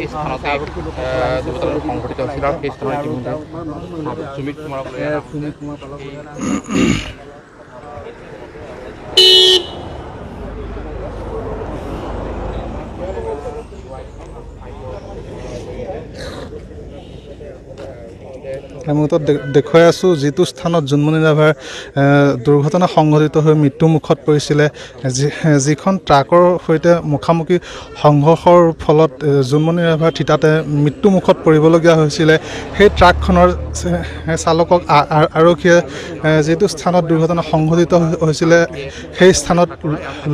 এই স্থানতে দুৰ্ঘটনাটো সংঘটিত হৈছিল আৰু সেই স্থানত ইতিমধ্যে সুমিত কুমাৰক লৈ মুহূৰ্তত দেখুৱাই আছোঁ যিটো স্থানত জোনমণি ৰাভাৰ দুৰ্ঘটনা সংঘটিত হৈ মৃত্যুমুখত পৰিছিলে যিখন ট্ৰাকৰ সৈতে মুখামুখি সংঘৰ্ষৰ ফলত জোনমণি ৰাভাৰ থিতাতে মৃত্যুমুখত পৰিবলগীয়া হৈছিলে সেই ট্ৰাকখনৰ চালকক আৰক্ষীয়ে যিটো স্থানত দুৰ্ঘটনা সংঘটিত হৈছিলে সেই স্থানত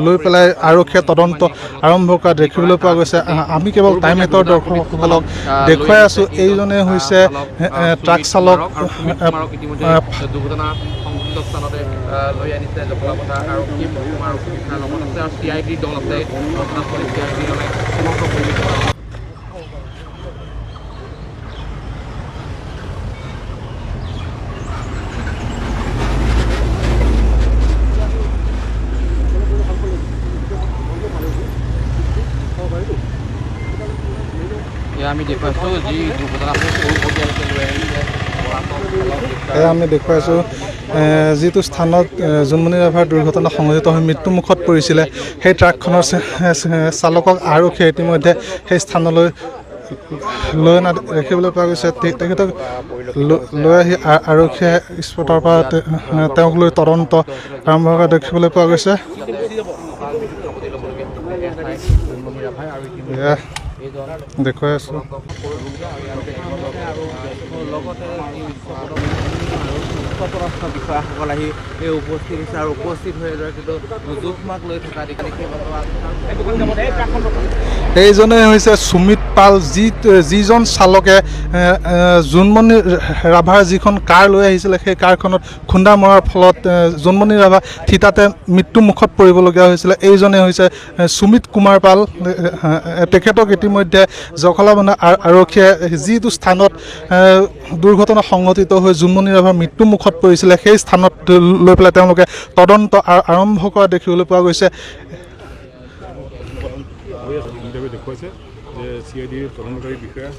লৈ পেলাই আৰক্ষীয়ে তদন্ত আৰম্ভ কৰা দেখিবলৈ পোৱা গৈছে। আমি কেৱল টাইম এটৰ দৰ্শকসকলক দেখুৱাই আছোঁ এইজনে হৈছে ট্ৰাক চালক দুৰ্ঘটনা সংঘটিত স্থানতে লৈ আনিছে জখলাবন্ধা আৰক্ষী মহকুমা আৰক্ষী বিষয়াৰ লগত আছে আৰু CIDৰ দল আছে ঘটনাস্থলী CIDৰ দলে সমগ্ৰ পৰিৱেশ আমি দেখুৱাইছোঁ যি দুৰ্ঘটনাটো লৈ আহিছে আমি দেখুৱাইছোঁ যিটো স্থানত জোনমণি ৰাভাৰ দুৰ্ঘটনা সংঘটিত হৈ মৃত্যুমুখত পৰিছিলে সেই ট্ৰাকখনৰ চালকক আৰক্ষীয়ে ইতিমধ্যে সেই স্থানলৈ লৈ অনা দেখিবলৈ পোৱা গৈছে। তেখেতক লৈ আহি আৰক্ষীয়ে স্পটৰ পৰা তেওঁক লৈ তদন্ত আৰম্ভ কৰা দেখিবলৈ পোৱা গৈছে। দেখুৱাই আছোঁ উচ্চপদস্থ বিষয়াসকল আহি এই উপস্থিত হৈছে আৰু উপস্থিত হৈ কিন্তু জোখমাক লৈ থকা এইজনে হৈছে সুমিত পাল যিজন চালকে জোনমণি ৰাভাৰ যিখন কাৰ লৈ আহিছিলে সেই কাৰখনত খুন্দা মৰাৰ ফলত জোনমণি ৰাভা থিতাতে মৃত্যুমুখত পৰিবলগীয়া হৈছিলে। এইজনে হৈছে সুমিত কুমাৰ পাল। তেখেতক ইতিমধ্যে জখলাবন্ধা আৰক্ষীয়ে যিটো স্থানত দুৰ্ঘটনা সংঘটিত হৈ জোনমণি ৰাভাৰ মৃত্যুমুখত পৰিছিলে সেই স্থানত লৈ পেলাই তেওঁলোকে তদন্ত আৰম্ভ কৰা দেখিবলৈ পোৱা গৈছে। দেখুৱাইছে যে CIDৰ তদন্তকাৰী বিষয়া